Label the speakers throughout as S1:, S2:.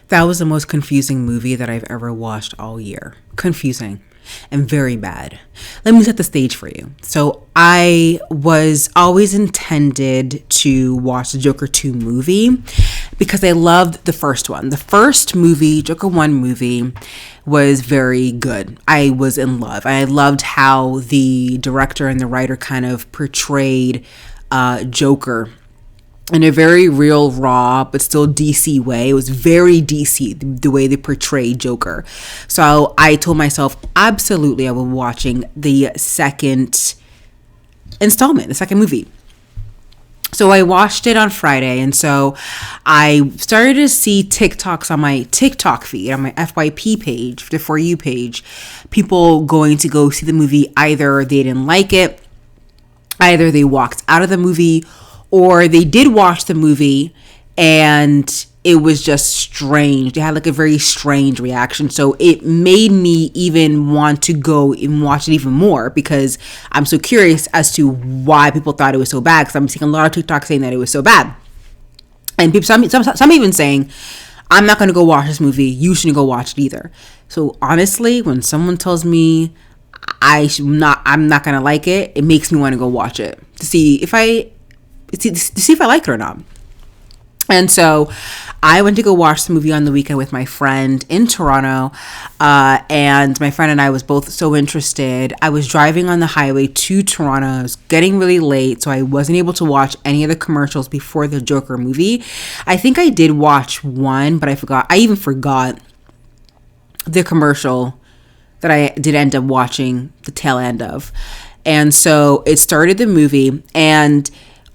S1: That was the most confusing movie that I've ever watched all year. Confusing and very bad. Let me set the stage for you. So I was always intended to watch the Joker 2 movie because I loved the first one. The first movie, Joker 1 movie, was very good. I was in love. I loved how the director and the writer kind of portrayed Joker in a very real, raw, but still DC way. It was very DC, the way they portrayed Joker. So I told myself, absolutely, I will be watching the second installment, the second movie. So I watched it on Friday, and so I started to see TikToks on my TikTok feed, on my FYP page, the For You page, people going to go see the movie. Either they didn't like it, either they walked out of the movie, or they did watch the movie and it was just strange. They had like a very strange reaction. So it made me even want to go and watch it even more because I'm so curious as to why people thought it was so bad. Because I'm seeing a lot of TikTok saying that it was so bad. And people, some even saying, I'm not going to go watch this movie. You shouldn't go watch it either. So honestly, when someone tells me I'm not going to like it, it makes me want to go watch it to see if I like it or not. And so I went to go watch the movie on the weekend with my friend in Toronto, and my friend and I was both so interested. I was driving on the highway to Toronto. It was getting really late, so I wasn't able to watch any of the commercials before the Joker movie. I think I did watch one, but I forgot. I even forgot the commercial that I did end up watching the tail end of. And so it started the movie, and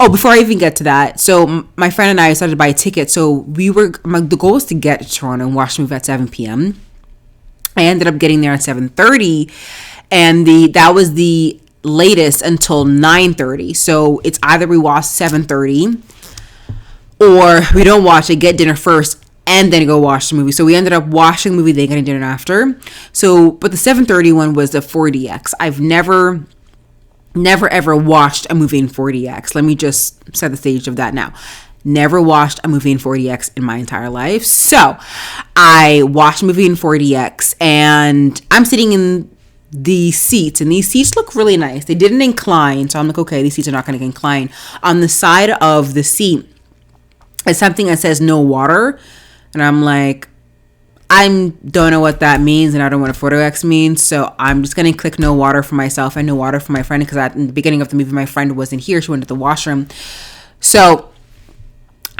S1: before I even get to that, so my friend and I started to buy a ticket. So the goal was to get to Toronto and watch the movie at 7 p.m. I ended up getting there at 7:30, and that was the latest until 9:30. So it's either we watch 7:30 or we don't watch it, get dinner first, and then go watch the movie. So we ended up watching the movie, then getting dinner after. So, but the 7:30 one was the 4DX. I've never ever watched a movie in 4DX. Let me just set the stage of that now. Never watched a movie in 4DX in my entire life. So I watched a movie in 4DX and I'm sitting in the seats, and these seats look really nice. They didn't incline, so I'm like, okay, these seats are not going to incline. On the side of the seat is something that says no water, and I'm like, I don't know what that means, and I don't know what a 4DX means, so I'm just going to click no water for myself and no water for my friend, because at the beginning of the movie, my friend wasn't here. She went to the washroom. So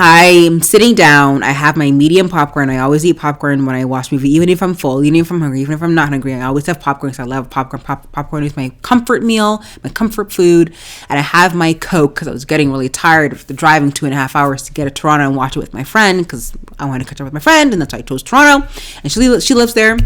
S1: I'm sitting down. I have my medium popcorn. I always eat popcorn when I watch movie, even if I'm full, even if I'm hungry, even if I'm not hungry. I always have popcorn because I love popcorn. Popcorn is my comfort meal, my comfort food. And I have my Coke because I was getting really tired of the driving 2.5 hours to get to Toronto and watch it with my friend, because I wanted to catch up with my friend, and that's why I chose Toronto. And she lives there.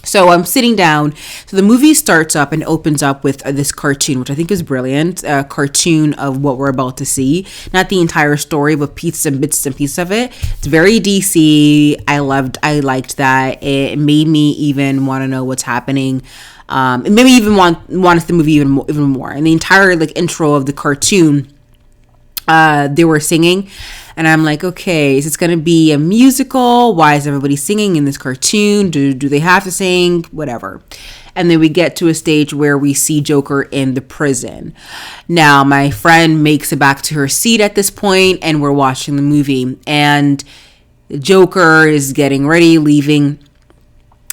S1: So I'm sitting down. So the movie starts up and opens up with this cartoon, which I think is brilliant. A cartoon of what we're about to see. Not the entire story, but bits and pieces of it. It's very DC. I liked that. It made me even want to know what's happening. It made me even want to see the movie even more. And the entire intro of the cartoon, they were singing. And I'm like, okay, is this going to be a musical? Why is everybody singing in this cartoon? Do they have to sing? Whatever. And then we get to a stage where we see Joker in the prison. Now, my friend makes it back to her seat at this point, and we're watching the movie. And Joker is getting ready, leaving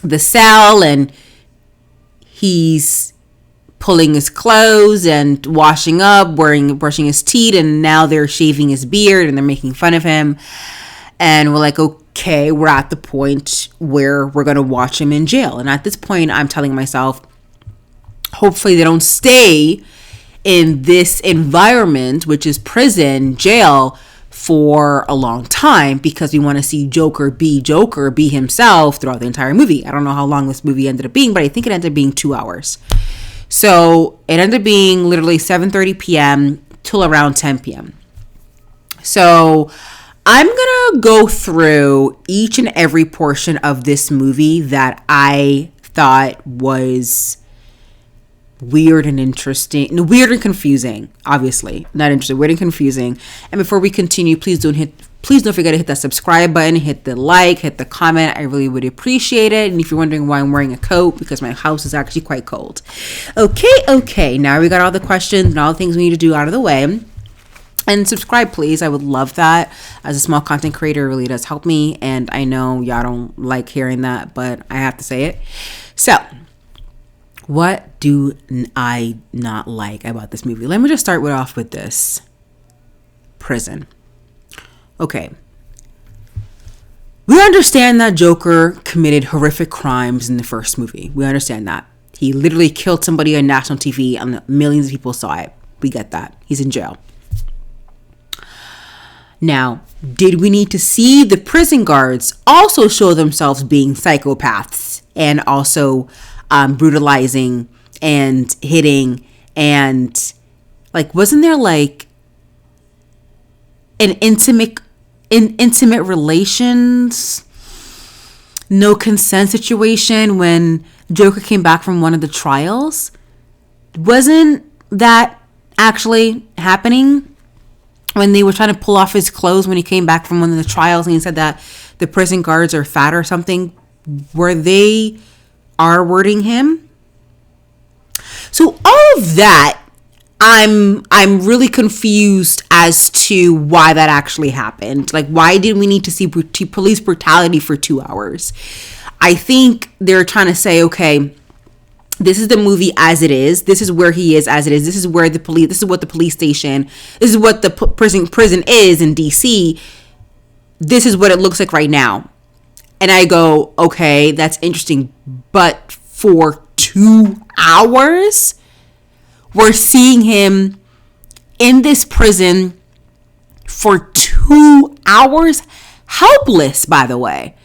S1: the cell, and he's pulling his clothes and washing up, brushing his teeth, and now they're shaving his beard and they're making fun of him. And we're like, okay, we're at the point where we're going to watch him in jail. And at this point, I'm telling myself, hopefully they don't stay in this environment, which is prison, jail, for a long time, because we want to see Joker be himself throughout the entire movie. I don't know how long this movie ended up being, but I think it ended up being 2 hours. So it ended up being literally 7:30 p.m. till around 10 p.m. So I'm going to go through each and every portion of this movie that I thought was weird and interesting. No, weird and confusing, obviously. Not interesting, weird and confusing. And before we continue, please don't hit Please don't forget to hit that subscribe button, hit the like, hit the comment. I really would appreciate it. And if you're wondering why I'm wearing a coat, because my house is actually quite cold. Okay. Now we got all the questions and all the things we need to do out of the way. And subscribe, please. I would love that. As a small content creator, it really does help me. And I know y'all don't like hearing that, but I have to say it. So, what do I not like about this movie? Let me just start off with this. Prison. Okay. We understand that Joker committed horrific crimes in the first movie. We understand that. He literally killed somebody on national TV and millions of people saw it. We get that. He's in jail. Now, did we need to see the prison guards also show themselves being psychopaths and also brutalizing and hitting and wasn't there an intimate relations, no consent situation when Joker came back from one of the trials? Wasn't that actually happening? When they were trying to pull off his clothes when he came back from one of the trials and he said that the prison guards are fat or something, were they R-wording him? So all of that, I'm really confused as to why that actually happened. Why did we need to see police brutality for 2 hours? I think they're trying to say, okay, this is the movie as it is. This is where he is as it is. This is where this is what the police station, this is what the prison is in DC. This is what it looks like right now. And I go, okay, that's interesting. But for 2 hours, we're seeing him in this prison for 2 hours, helpless, by the way.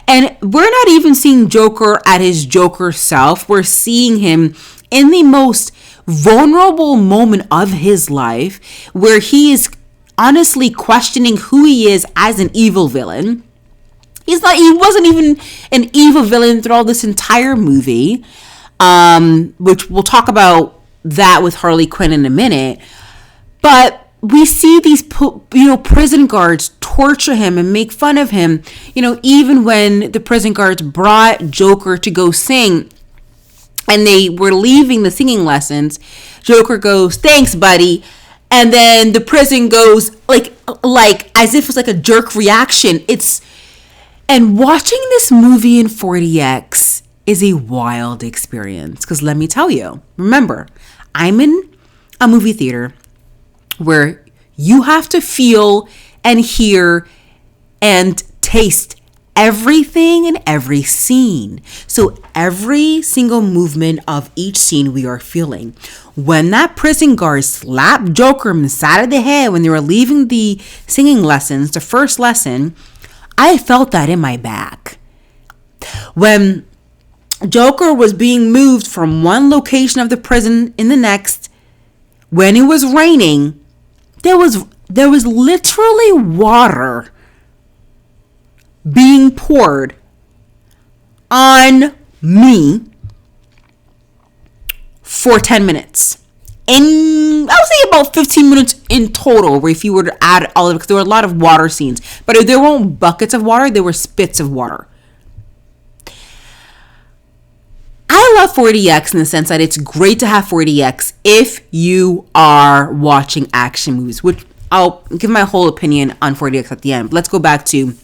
S1: And we're not even seeing Joker at his Joker self. We're seeing him in the most vulnerable moment of his life, where he is honestly questioning who he is as an evil villain. He wasn't even an evil villain throughout this entire movie, which we'll talk about that with Harley Quinn in a minute. But we see these, prison guards torture him and make fun of him. Even when the prison guards brought Joker to go sing and they were leaving the singing lessons, Joker goes, "Thanks, buddy." And then the prison goes like as if it's like a jerk reaction. And watching this movie in 4DX is a wild experience. Because let me tell you, remember, I'm in a movie theater where you have to feel and hear and taste everything in every scene. So every single movement of each scene we are feeling. When that prison guard slapped Joker on the side of the head when they were leaving the singing lessons, the first lesson, I felt that in my back. When Joker was being moved from one location of the prison in the next, when it was raining, there was literally water being poured on me for 10 minutes. And I would say about 15 minutes in total, where if you were to add all of it, because there were a lot of water scenes. But there weren't buckets of water, there were spits of water. I love 4DX in the sense that it's great to have 4DX if you are watching action movies, which I'll give my whole opinion on 4DX at the end. But let's go back to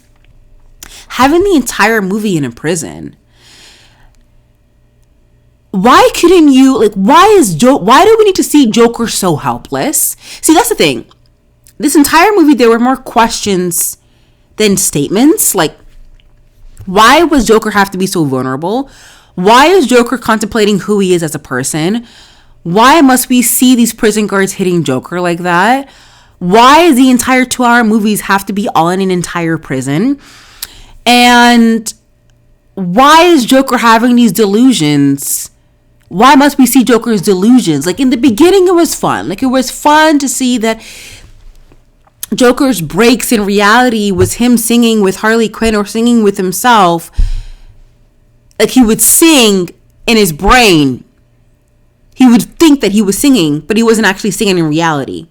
S1: having the entire movie in a prison. Why couldn't you, why do we need to see Joker so helpless? See, that's the thing. This entire movie, there were more questions than statements. Why was Joker have to be so vulnerable? Why is Joker contemplating who he is as a person? Why must we see these prison guards hitting Joker like that? Why does the entire 2-hour movies have to be all in an entire prison? And why is Joker having these delusions? Why must we see Joker's delusions? In the beginning, it was fun. It was fun to see that Joker's breaks in reality was him singing with Harley Quinn or singing with himself. He would sing in his brain. He would think that he was singing, but he wasn't actually singing in reality.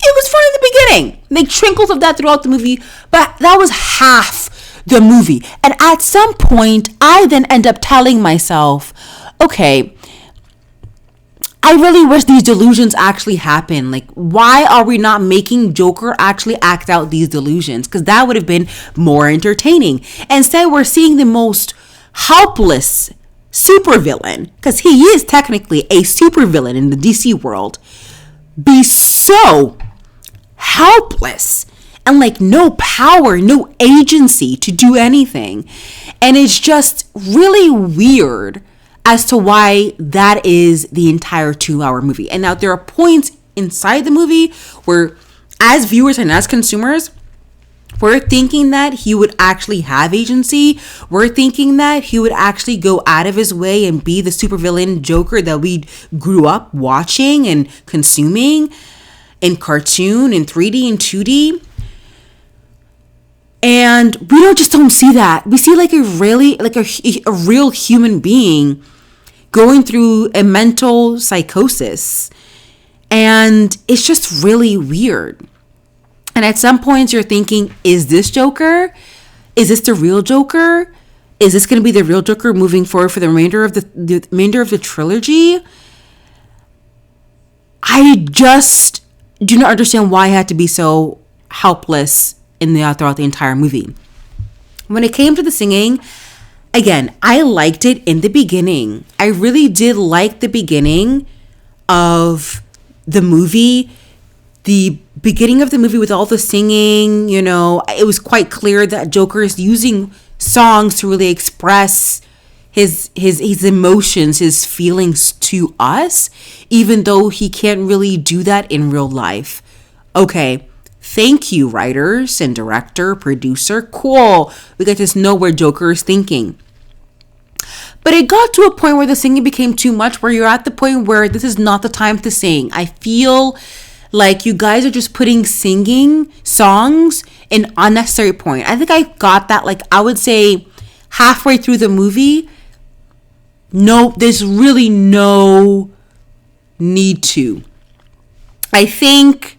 S1: It was fun in the beginning. Like trinkles of that throughout the movie, but that was half the movie. And at some point, I then end up telling myself, okay, I really wish these delusions actually happen. Like, why are we not making Joker actually act out these delusions? Because that would have been more entertaining. Instead, we're seeing the most helpless supervillain, because he is technically a supervillain in the DC world, be so helpless and like no power, no agency to do anything. And it's just really weird as to why that is the entire 2-hour movie. And now there are points inside the movie where, as viewers and as consumers, we're thinking that he would actually have agency. We're thinking that he would actually go out of his way and be the supervillain Joker that we grew up watching and consuming in cartoon, in 3D, and 2D. And we don't see that. We see like a real human being going through a mental psychosis. And it's just really weird. And at some points you're thinking, is this Joker? Is this the real Joker? Is this going to be the real Joker moving forward for the remainder of the trilogy? I just do not understand why I had to be so helpless throughout the entire movie. When it came to the singing, again, I liked it in the beginning. I really did like the beginning of the movie. The beginning of the movie with all the singing, it was quite clear that Joker is using songs to really express his emotions, his feelings to us, even though he can't really do that in real life. Okay, thank you, writers and director, producer. Cool. We get to know where Joker is thinking. But it got to a point where the singing became too much, where you're at the point where this is not the time to sing. I feel like you guys are just putting singing songs in unnecessary point. I think I got that, like, I would say halfway through the movie. No, there's really no need to. I think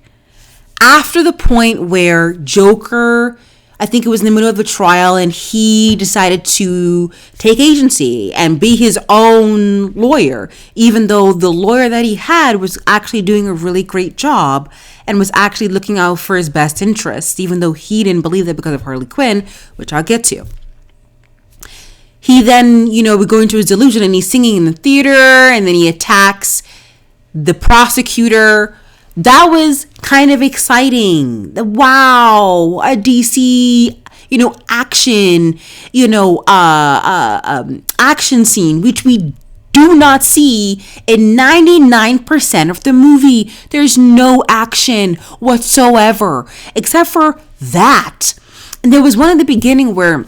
S1: after the point where Joker, I think it was in the middle of the trial, and he decided to take agency and be his own lawyer, even though the lawyer that he had was actually doing a really great job and was actually looking out for his best interests, even though he didn't believe that because of Harley Quinn, which I'll get to. He then, would go into his delusion and he's singing in the theater, and then he attacks the prosecutor. That was kind of exciting. Wow, a DC, action, action scene, which we do not see in 99% of the movie. There's no action whatsoever, except for that. And there was one in the beginning where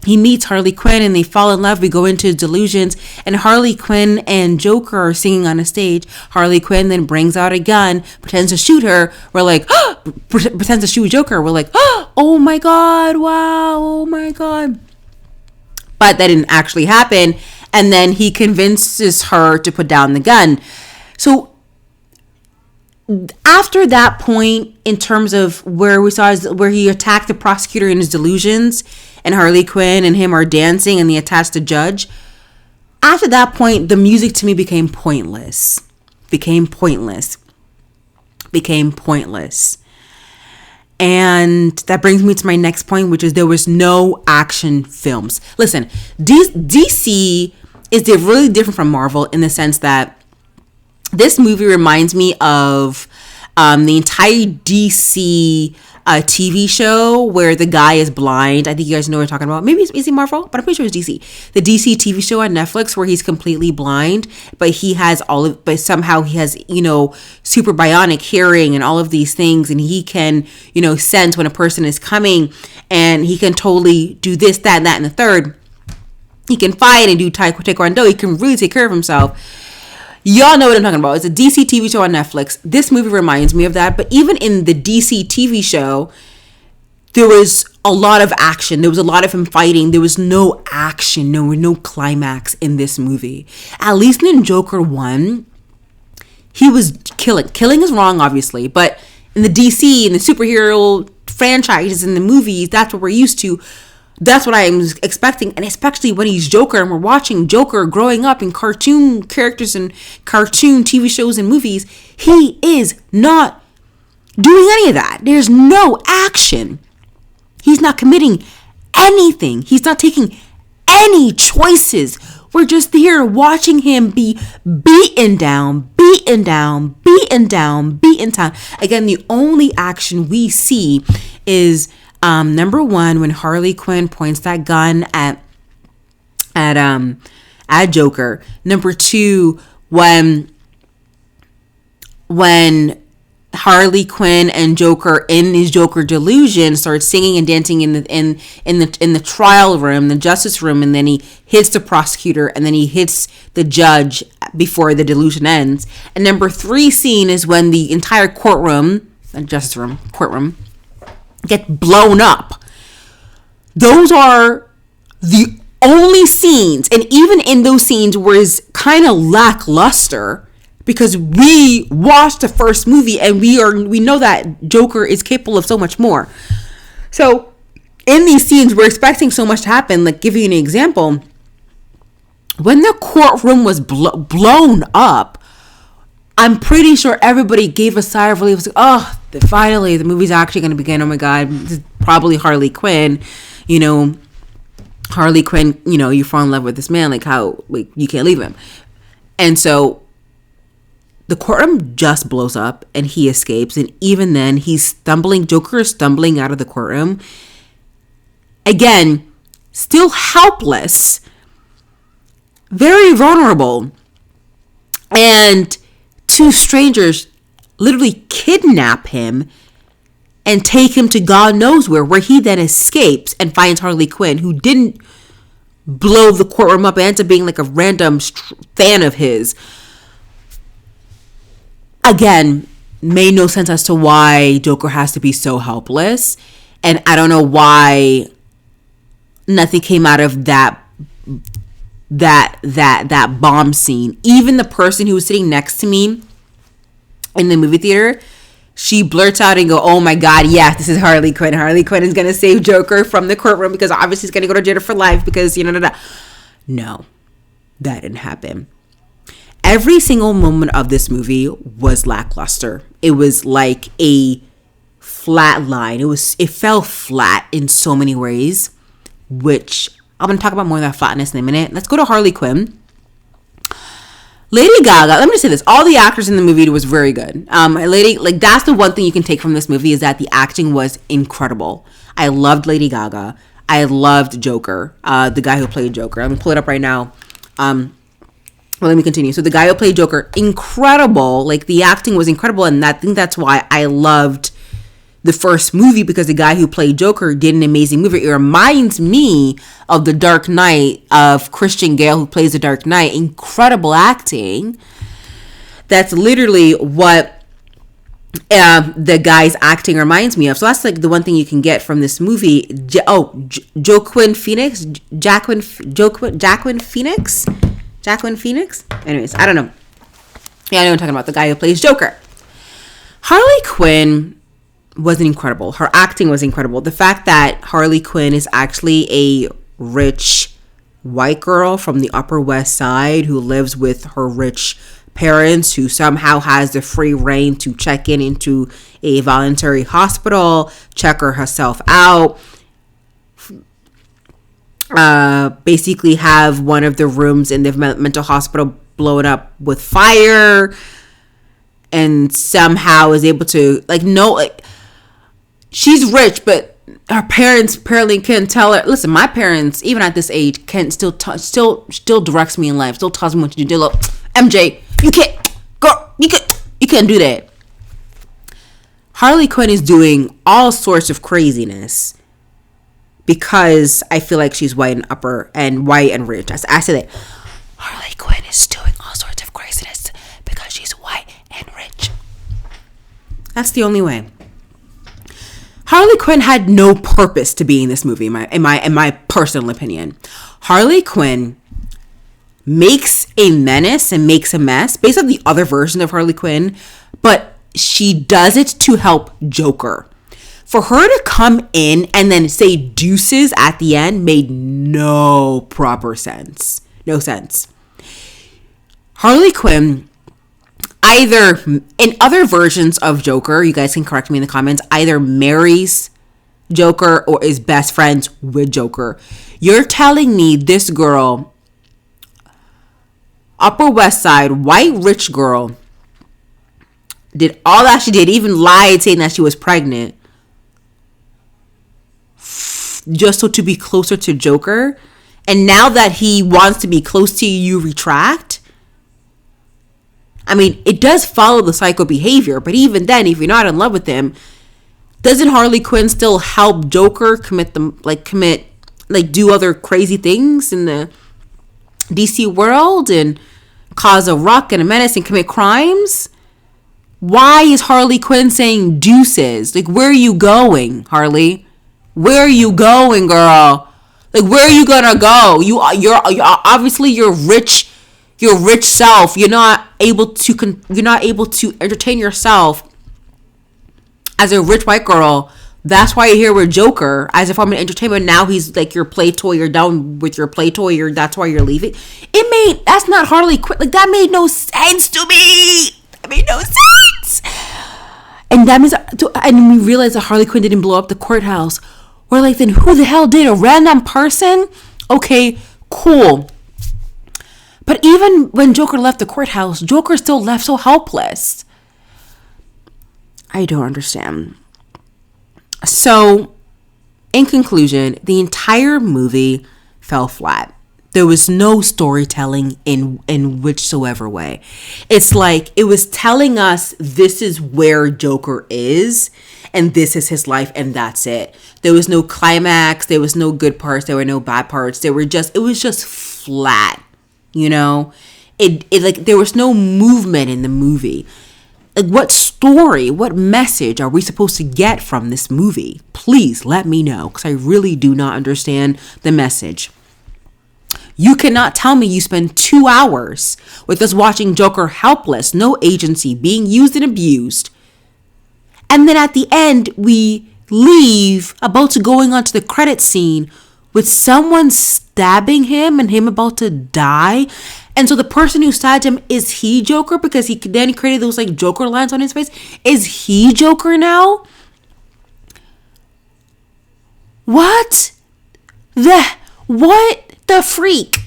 S1: he meets Harley Quinn and they fall in love. We go into delusions, and Harley Quinn and Joker are singing on a stage. Harley Quinn then brings out a gun, pretends to shoot her. We're like, pretends to shoot Joker. We're like, oh my God, wow, oh my God. But that didn't actually happen. And then he convinces her to put down the gun. So after that point, in terms of where we saw where he attacked the prosecutor in his delusions, and Harley Quinn and him are dancing and they attached the judge. After that point, the music to me became pointless. And that brings me to my next point, which is there was no action films. Listen, DC is really different from Marvel in the sense that this movie reminds me of the entire DC TV show where the guy is blind. I think you guys know what I'm talking about. Maybe is he Marvel? But I'm pretty sure it's DC. The DC TV show on Netflix where he's completely blind, but he has but somehow he has, super bionic hearing and all of these things, and he can, sense when a person is coming, and he can totally do this, that, and the third. He can fight and do taekwondo. He can really take care of himself. Y'all know what I'm talking about. It's a DC TV show on Netflix. This movie reminds me of that. But even in the DC TV show, there was a lot of action. There was a lot of him fighting. There was no action. No climax in this movie. At least in Joker 1, he was killing. Killing is wrong, obviously. But in the DC and the superhero franchises and the movies, that's what we're used to. That's what I'm expecting. And especially when he's Joker and we're watching Joker growing up in cartoon characters and cartoon TV shows and movies, he is not doing any of that. There's no action. He's not committing anything. He's not taking any choices. We're just here watching him be beaten down. Again, the only action we see is number one, when Harley Quinn points that gun at Joker. Number two, when Harley Quinn and Joker in his Joker delusion start singing and dancing in the trial room, the justice room, and then he hits the prosecutor and then he hits the judge before the delusion ends. And number three scene is when the entire courtroom get blown up. Those are the only scenes, and even in those scenes was kind of lackluster. Because we watched the first movie and we know that Joker is capable of so much more. So in these scenes, we're expecting so much to happen. Like, give you an example. When the courtroom was blown up, I'm pretty sure everybody gave a sigh of relief. It was like, oh, finally, the movie's actually going to begin. Oh my God, this is probably Harley Quinn. Harley Quinn, you fall in love with this man. Like, how, like, you can't leave him. And so the courtroom just blows up and he escapes. And even then, Joker is stumbling out of the courtroom. Again, still helpless, very vulnerable. And two strangers literally kidnap him and take him to God knows where he then escapes and finds Harley Quinn, who didn't blow the courtroom up and ends up being like a random fan of his. Again, made no sense as to why Joker has to be so helpless. And I don't know why nothing came out of that bomb scene. Even the person who was sitting next to me in the movie theater, she blurts out and go, oh my God, yes, this is Harley Quinn. Harley Quinn is going to save Joker from the courtroom because obviously he's going to go to jail for life because, No, that didn't happen. Every single moment of this movie was lackluster. It was like a flat line. It fell flat in so many ways, which I'm going to talk about more of that flatness in a minute. Let's go to Harley Quinn. Lady Gaga, let me just say this. All the actors in the movie was very good. That's the one thing you can take from this movie is that the acting was incredible. I loved Lady Gaga. I loved Joker, the guy who played Joker. Let me pull it up right now. Well, let me continue. So the guy who played Joker, incredible. Like, the acting was incredible. And I think that's why I loved the first movie, because the guy who played Joker did an amazing movie. It reminds me of The Dark Knight, of Christian Bale, who plays the Dark Knight. Incredible acting. That's literally what the guy's acting reminds me of. So that's like the one thing you can get from this movie. Joaquin Phoenix? Jacqueline Phoenix? Anyways, I don't know. Yeah, I know I'm talking about the guy who plays Joker. Harley Quinn was incredible. Her acting was incredible. The fact that Harley Quinn is actually a rich white girl from the Upper West Side who lives with her rich parents, who somehow has the free reign to check into a voluntary hospital, check herself out, basically have one of the rooms in the mental hospital blown up with fire, and somehow is able to she's rich, but her parents apparently can tell her, listen, my parents, even at this age, can still directs me in life, still tells me what to do. Look, MJ, you can't, girl, you can't do that. Harley Quinn is doing all sorts of craziness because I feel like she's white and rich. I say that Harley Quinn is doing all sorts of craziness because she's white and rich. That's the only way. Harley Quinn had no purpose to be in this movie, in my personal opinion. Harley Quinn makes a menace and makes a mess based on the other version of Harley Quinn, but she does it to help Joker. For her to come in and then say deuces at the end made no proper sense. No sense. Harley Quinn, either in other versions of Joker, you guys can correct me in the comments, either marries Joker or is best friends with Joker. You're telling me this girl, Upper West Side, white rich girl, did all that she did, even lied saying that she was pregnant, just so to be closer to Joker, and now that he wants to be close to you, you retract? I mean, it does follow the psycho behavior, but even then, if you're not in love with him, doesn't Harley Quinn still help Joker do other crazy things in the DC world and cause a ruck and a menace and commit crimes? Why is Harley Quinn saying deuces? Like, where are you going, Harley? Where are you going, girl? Like, where are you gonna go? You're obviously your rich self. You're not able to entertain yourself as a rich white girl. That's why you're here with Joker as a form of entertainment. Now he's like your play toy. You're down with your play toy. That's why you're leaving. That's not Harley Quinn. Like, that made no sense to me. That made no sense. And that means, and we realized that Harley Quinn didn't blow up the courthouse. We're like, then who the hell did? A random person? Okay, cool. But even when Joker left the courthouse, Joker still left so helpless. I don't understand. So, in conclusion, the entire movie fell flat. There was no storytelling in whichsoever way. It's like it was telling us this is where Joker is and this is his life and that's it. There was no climax. There was no good parts. There were no bad parts. It was just flat, you know? It like there was no movement in the movie. Like, what story, what message are we supposed to get from this movie? Please let me know, because I really do not understand the message. You cannot tell me you spend 2 hours with us watching Joker helpless, no agency, being used and abused. And then at the end, we leave about to going on to the credit scene with someone stabbing him and him about to die. And so the person who stabbed him, is he Joker? Because he then created those like Joker lines on his face. Is he Joker now? What the freak?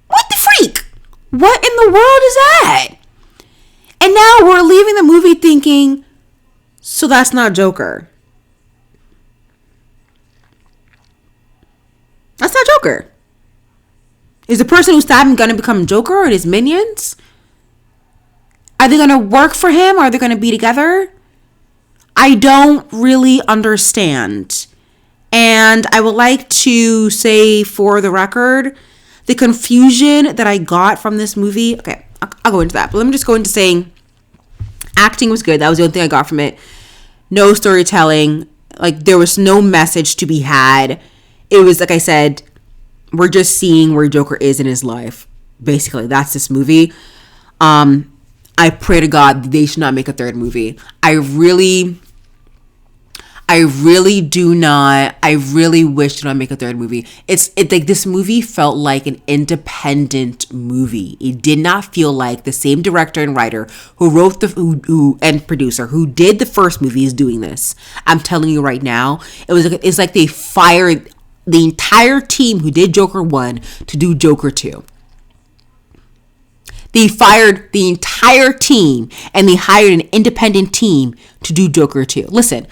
S1: What the freak? What in the world is that? And now we're leaving the movie thinking, so that's not Joker. That's not Joker. Is the person who stabbed him going to become Joker and his minions? Are they going to work for him? Are they going to be together? I don't really understand. And I would like to say, for the record, the confusion that I got from this movie. Okay, I'll go into that. But let me just go into saying acting was good. That was the only thing I got from it. No storytelling. Like, there was no message to be had. It was, like I said, we're just seeing where Joker is in his life. Basically, that's this movie. I pray to God they should not make a third movie. I really wish to not make a third movie. It's like this movie felt like an independent movie. It did not feel like the same director and writer who wrote and producer who did the first movie is doing this. I'm telling you right now, it's like they fired the entire team who did Joker 1 to do Joker 2. They fired the entire team and they hired an independent team to do Joker 2. Listen,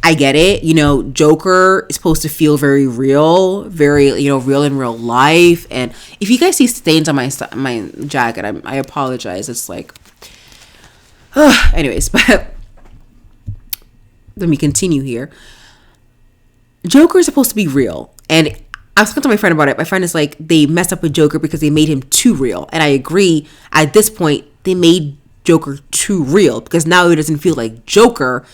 S1: I get it. You know, Joker is supposed to feel very real, real in real life. And if you guys see stains on my jacket, I apologize. It's like, anyways, but let me continue here. Joker is supposed to be real. And I was talking to my friend about it. My friend is like, they messed up with Joker because they made him too real. And I agree. At this point, they made Joker too real because now he doesn't feel like Joker.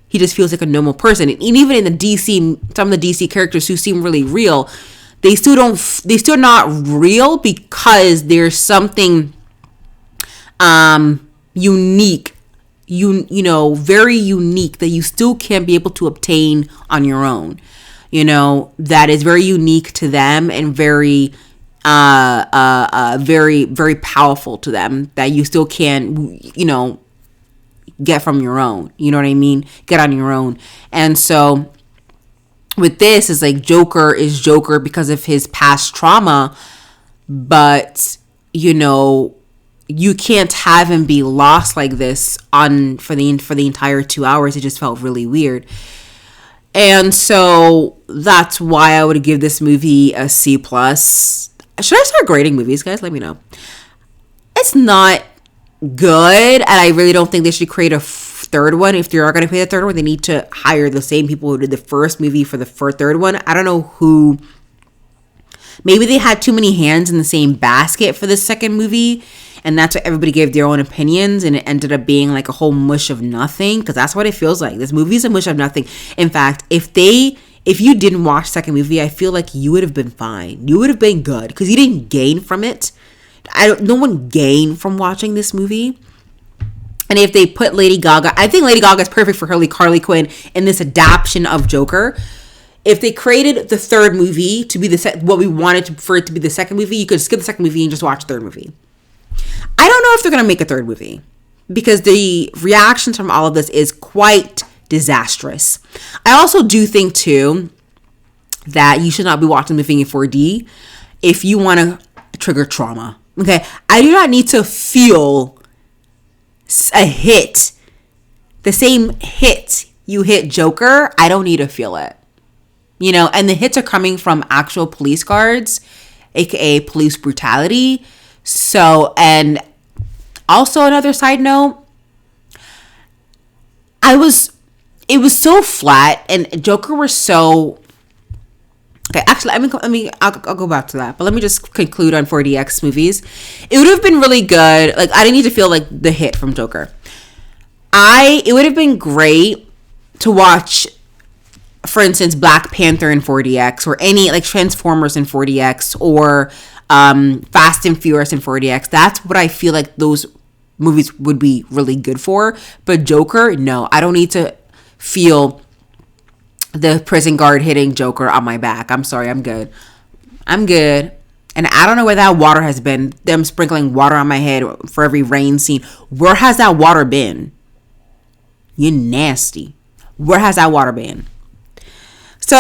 S1: He just feels like a normal person. And even in the DC, some of the DC characters who seem really real, they're still not real because there's something unique very unique that you still can't be able to obtain on your own. That is very unique to them and very very, very powerful to them that you still can, get from your own. You know what I mean? Get on your own. And so with this, is like Joker is Joker because of his past trauma, but you can't have him be lost like this for the entire 2 hours. It just felt really weird. And so that's why I would give this movie a C+. Should I start grading movies, guys? Let me know. It's not good, and I really don't think they should create a third one. If they are going to create a third one, they need to hire the same people who did the first movie for the third one. I don't know who. Maybe they had too many hands in the same basket for the second movie, and that's why everybody gave their own opinions, and it ended up being like a whole mush of nothing, because that's what it feels like. This movie is a mush of nothing. In fact, if you didn't watch the second movie, I feel like you would have been fine. You would have been good, because you didn't gain from it. No one gained from watching this movie. And if they put Lady Gaga, I think Lady Gaga is perfect for Harley Quinn in this adaptation of Joker. If they created the third movie to be what we wanted for it to be the second movie, you could skip the second movie and just watch the third movie. I don't know if they're going to make a third movie, because the reactions from all of this is quite disastrous. I also do think, too, that you should not be watching the movie in 4D if you want to trigger trauma. Okay? I do not need to feel a hit. The same hit you hit Joker, I don't need to feel it. And the hits are coming from actual police guards, aka police brutality. So, and also another side note, it was so flat, and Joker was so, okay, actually, I'll go back to that, but let me just conclude on 4DX movies. It would have been really good. Like, I didn't need to feel like the hit from Joker. It would have been great to watch, for instance, Black Panther in 4DX, or any, like, Transformers in 4DX, or Fast and Furious in 4DX. That's what I feel like those movies would be really good for. But Joker, no, I don't need to feel the prison guard hitting Joker on my back. I'm sorry, I'm good. And I don't know where that water has been. Them sprinkling water on my head for every rain scene. Where has that water been? You nasty. Where has that water been? So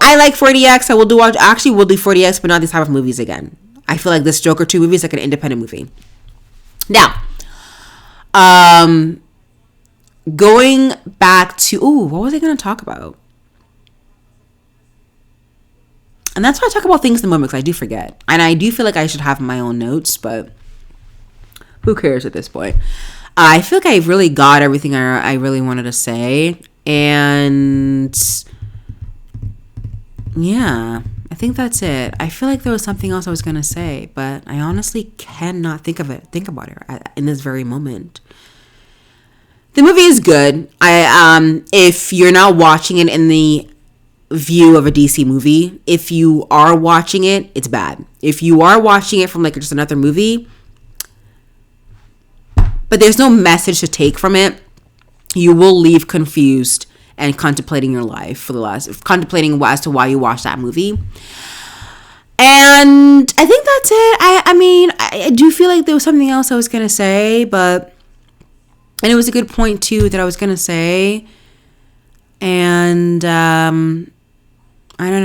S1: I like 4DX. We'll do 4DX, but not these type of movies again. I feel like this Joker 2 movie is like an independent movie. Now, going back to, what was I going to talk about? And that's why I talk about things in the moment, because I do forget. And I do feel like I should have my own notes, but who cares at this point? I feel like I really got everything I really wanted to say. And yeah, I think that's it. I feel like there was something else I was going to say, but I honestly cannot think about it in this very moment. The movie is good. If you're not watching it in the view of a DC movie, if you are watching it, it's bad. If you are watching it from like just another movie, but there's no message to take from it, you will leave confused and contemplating your life contemplating as to why you watched that movie. And I think that's it. I do feel like there was something else I was going to say, and it was a good point too that I was going to say. And I don't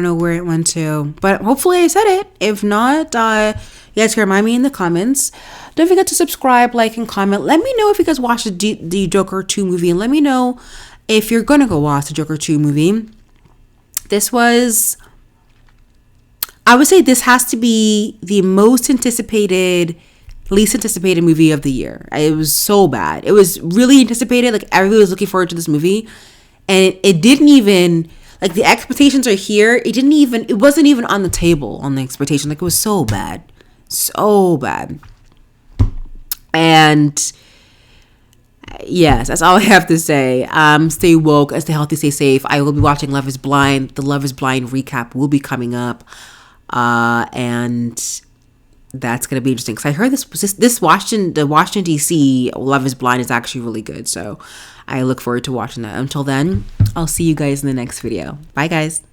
S1: know where it went to, but hopefully I said it. If not, you guys can remind me in the comments. Don't forget to subscribe, like, and comment. Let me know if you guys watched the Joker 2 movie, and let me know if you're gonna go watch the Joker 2 movie. I would say this has to be the least anticipated movie of the year. It was so bad. It was really anticipated. Like, everybody was looking forward to this movie, and it didn't even, like, the expectations are here. It wasn't even on the table on the expectation. Like, it was so bad. So bad. And yes, that's all I have to say. Stay woke, stay healthy, stay safe. I will be watching Love is Blind. The Love is Blind recap will be coming up. And that's gonna be interesting because I heard this Washington DC Love Is Blind is actually really good. So I look forward to watching that. Until then, I'll see you guys in the next video. Bye, guys.